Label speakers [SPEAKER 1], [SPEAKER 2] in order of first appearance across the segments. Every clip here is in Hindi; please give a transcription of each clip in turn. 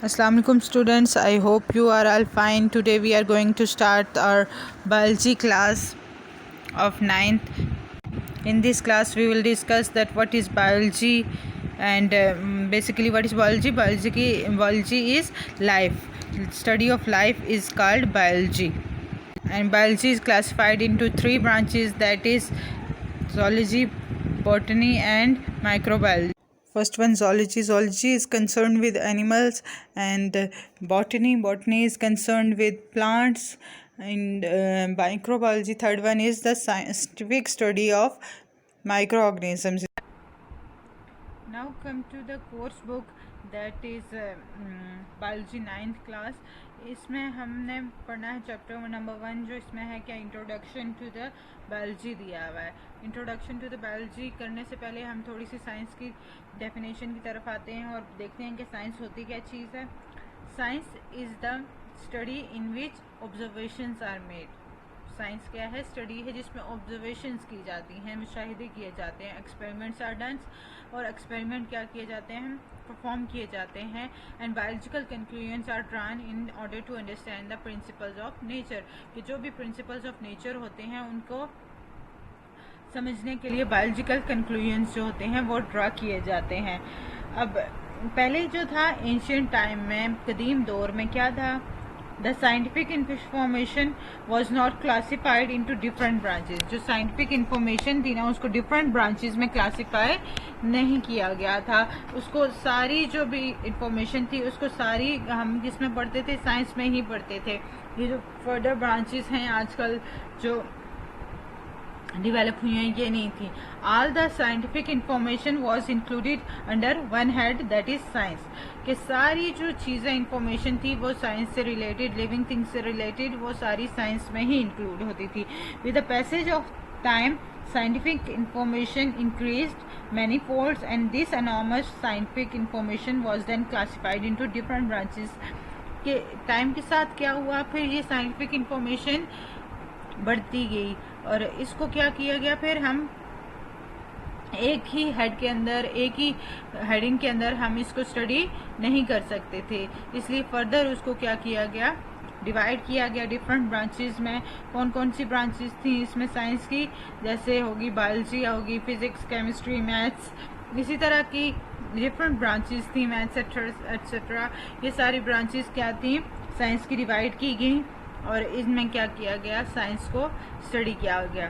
[SPEAKER 1] Assalamu alaikum students, I hope you are all fine. Today we are going to start our biology class of 9th. In this class we will discuss that what is biology and basically what is biology. Biology is life. Study of life is called biology, and biology is classified into three branches, that is zoology, botany and microbiology. First one, zoology. Zoology is concerned with animals, and botany is concerned with plants, and microbiology, third one, is the scientific study of microorganisms. Now come to the course book, that is biology 9th class. इसमें हमने पढ़ना है चैप्टर नंबर 1, जो इसमें है क्या, इंट्रोडक्शन टू द बायोलॉजी दिया हुआ है। इंट्रोडक्शन टू द बायोलॉजी करने से पहले हम थोड़ी सी साइंस की डेफिनेशन की तरफ आते हैं और देखते हैं कि साइंस होती क्या चीज़ है। Science is the study in which observations are made. Science क्या है? स्टडी है जिसमें ऑब्जर्वेशंस की जाती हैं, मुशाहिदे किए जाते हैं, एक्सपेरिमेंट्स आर डन, और एक्सपेरिमेंट क्या किए जाते हैं, परफॉर्म किए जाते हैं, and biological conclusions are drawn in order to understand the principles of nature. कि जो भी प्रिंसिपल्स ऑफ नेचर होते हैं उनको समझने के लिए बायोलॉजिकल कंक्लूजन्स जो होते हैं वो ड्रा किए जाते हैं। अब पहले जो था एंशियंट टाइम में, कदीम दौर में क्या था, the scientific information was not classified into different branches. जो साइंटिफिक इंफॉर्मेशन थी ना, उसको डिफरेंट ब्रांचेस में क्लासीफाई नहीं किया गया था। उसको सारी जो भी इंफॉर्मेशन थी उसको सारी हम किसमें पढ़ते थे, साइंस में ही पढ़ते थे। ये जो फर्दर ब्रांचेस हैं आजकल जो डेवलप हुई हैं, ये नहीं थी। All the scientific information was included under one head, that is science. कि सारी जो चीज़ें इंफॉर्मेशन थी वो साइंस से रिलेटेड, लिविंग थिंग्स से रिलेटेड, वो सारी साइंस में ही इंक्लूड होती थी। With the passage of time scientific information increased many folds, and this enormous scientific information was then classified into different branches। के टाइम के साथ क्या हुआ, फिर ये साइंटिफिक इंफॉर्मेशन बढ़ती गई और इसको क्या किया गया, फिर हम एक ही हेड के अंदर, एक ही हेडिंग के अंदर हम इसको स्टडी नहीं कर सकते थे, इसलिए फर्दर उसको क्या किया गया, डिवाइड किया गया डिफरेंट ब्रांचेस में। कौन कौन सी ब्रांचेस थी इसमें साइंस की, जैसे होगी बायोलॉजी, होगी फिजिक्स, केमिस्ट्री, मैथ्स, इसी तरह की डिफरेंट ब्रांचेस थी, मैथ्स एटसेट्रा। ये सारी ब्रांचेस क्या थी, साइंस की डिवाइड की गई और इसमें क्या किया गया, साइंस को स्टडी किया गया।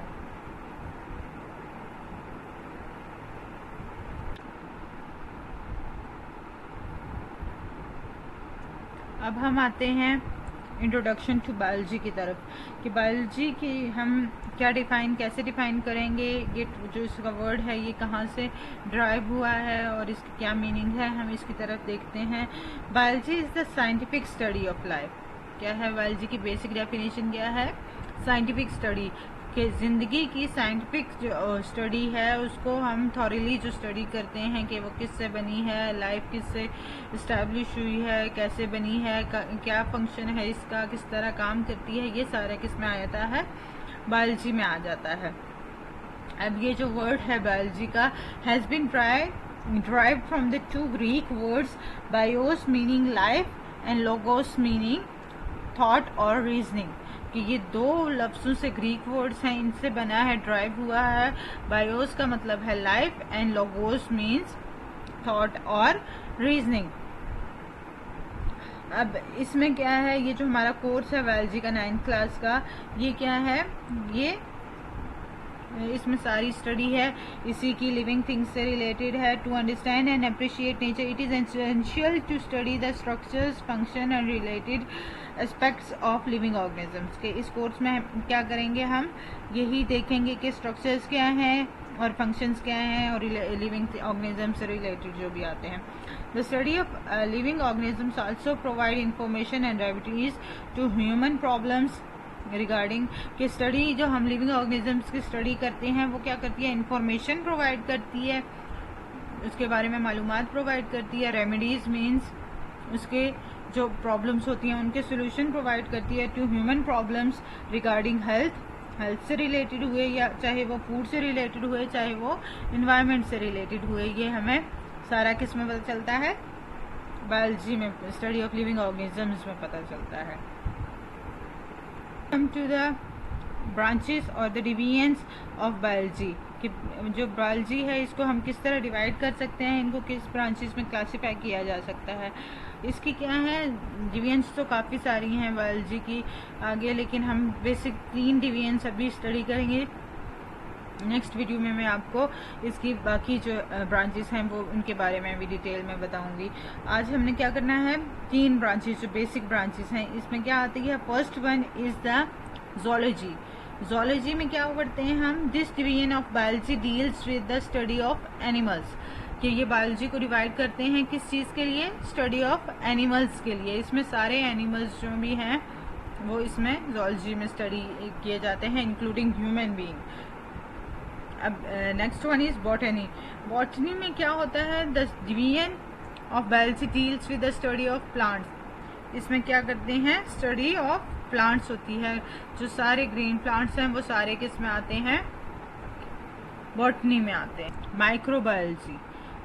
[SPEAKER 1] अब हम आते हैं इंट्रोडक्शन टू बायोलॉजी की तरफ, कि बायोलॉजी की हम क्या कैसे डिफाइन करेंगे, ये जो इसका वर्ड है ये कहाँ से ड्राइव हुआ है और इसकी क्या मीनिंग है, हम इसकी तरफ देखते हैं। Biology is the scientific study of life. क्या है बायोलॉजी की बेसिक डेफिनेशन, क्या है, साइंटिफिक स्टडी कि ज़िंदगी की साइंटिफिक जो स्टडी है उसको हम थॉरली जो स्टडी करते हैं कि वो किससे बनी है, लाइफ किससे इस्टेब्लिश हुई है, कैसे बनी है, क्या फंक्शन है इसका, किस तरह काम करती है, ये सारा किस में आ जाता है, बायोलॉजी में आ जाता है। अब ये जो वर्ड है बायोलॉजी का, has been derived from the two Greek words bios meaning life and logos meaning thought or reasoning। कि ये दो लफ्ज़ों से ग्रीक वर्ड्स हैं, इनसे बना है, ड्राइव हुआ है। बायोस का मतलब है life and logos means thought और रीजनिंग। अब इसमें क्या है, ये जो हमारा कोर्स है बायोलॉजी का 9th क्लास का, ये क्या है, ये इसमें सारी स्टडी है इसी की, लिविंग थिंग्स से रिलेटेड है। To understand and appreciate nature it is essential to study the structures, function and related aspects of living organisms. के इस कोर्स में क्या करेंगे, हम यही देखेंगे कि स्ट्रक्चर्स क्या हैं और फंक्शंस क्या हैं और लिविंग ऑर्गेनिज्म से रिलेटेड जो भी आते हैं। The study of living organisms also provide information and remedies to human problems regarding. कि स्टडी जो हम लिविंग ऑर्गेनिजम्स की स्टडी करते हैं वो क्या करती है, इंफॉर्मेशन प्रोवाइड करती है, उसके बारे में मालूमात प्रोवाइड करती है। रेमेडीज मीन्स उसके जो प्रॉब्लम्स होती हैं उनके सोल्यूशन प्रोवाइड करती है to human problems regarding health से रिलेटेड हुए, या चाहे वो फूड से रिलेटेड हुए, चाहे वो इन्वायरमेंट से रिलेटेड हुए, ये हमें सारा किस में पता चलता है, बायोलॉजी में, स्टडी ऑफ लिविंग ऑर्गेनिजम्स में पता चलता है। कम टू द ब्रांचेस और द डिवीजन्स ऑफ बायोलॉजी, कि जो बायोलॉजी है इसको हम किस तरह डिवाइड कर सकते हैं, इनको किस ब्रांचेस में क्लासीफाई किया जा सकता है। इसकी क्या है, डिवीजन्स तो काफ़ी सारी हैं बायोलॉजी की आगे, लेकिन हम बेसिक 3 डिवीजन्स अभी स्टडी करेंगे। नेक्स्ट वीडियो में मैं आपको इसकी बाकी जो ब्रांचेस हैं वो उनके बारे में भी डिटेल में बताऊंगी। आज हमने क्या करना है, 3 ब्रांचेस जो बेसिक ब्रांचेस हैं इसमें क्या आती है। First one is the zoology. Zoology में क्या करते हैं हम, this division of biology deals with the study of animals, कि ये बायोलॉजी को डिवाइड करते हैं किस चीज़ के लिए, स्टडी ऑफ एनिमल्स के लिए। इसमें सारे एनिमल्स जो भी हैं वो इसमें ज़ूलॉजी में स्टडी किए जाते हैं, इंक्लूडिंग ह्यूमन बीइंग। अब next one is botany. Botany में क्या होता है, the division of biology deals with the study of plants. इसमें क्या करते हैं, स्टडी ऑफ प्लांट्स होती है। जो सारे ग्रीन प्लांट्स हैं वो सारे किस में आते हैं, बॉटनी में आते हैं। माइक्रोबायोलॉजी,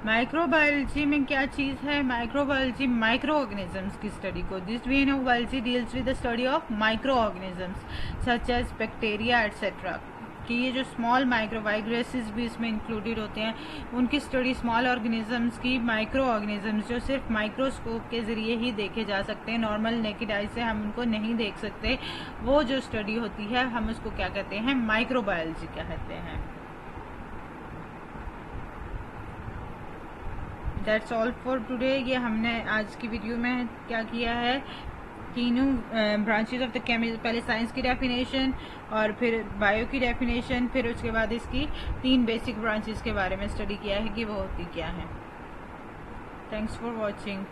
[SPEAKER 1] माइक्रोबायोलॉजी में क्या चीज़ है, माइक्रोबायोलॉजी माइक्रो ऑर्गेनिजम्स की स्टडी को। This division of biology deals with the study of micro organisms such as bacteria etcetera, कि ये जो स्मॉल माइक्रोवाइग्रेसिस भी इसमें इंक्लूडेड होते हैं, उनकी स्टडी स्मॉल ऑर्गेनिजम्स की, माइक्रो ऑर्गेनिजम्स जो सिर्फ माइक्रोस्कोप के ज़रिए ही देखे जा सकते हैं, नॉर्मल नेकेड आई से हम उनको नहीं देख सकते, वो जो स्टडी होती है हम उसको क्या कहते हैं, माइक्रोबायोलॉजी कहते हैं। That's all for today. ये हमने आज की वीडियो में क्या किया है, तीनों ब्रांचेस ऑफ द केमिस्ट्री, पहले साइंस की डेफिनेशन और फिर बायो की डेफिनेशन, फिर उसके बाद इसकी 3 बेसिक ब्रांचेस के बारे में स्टडी किया है कि वो होती क्या है। Thanks for watching.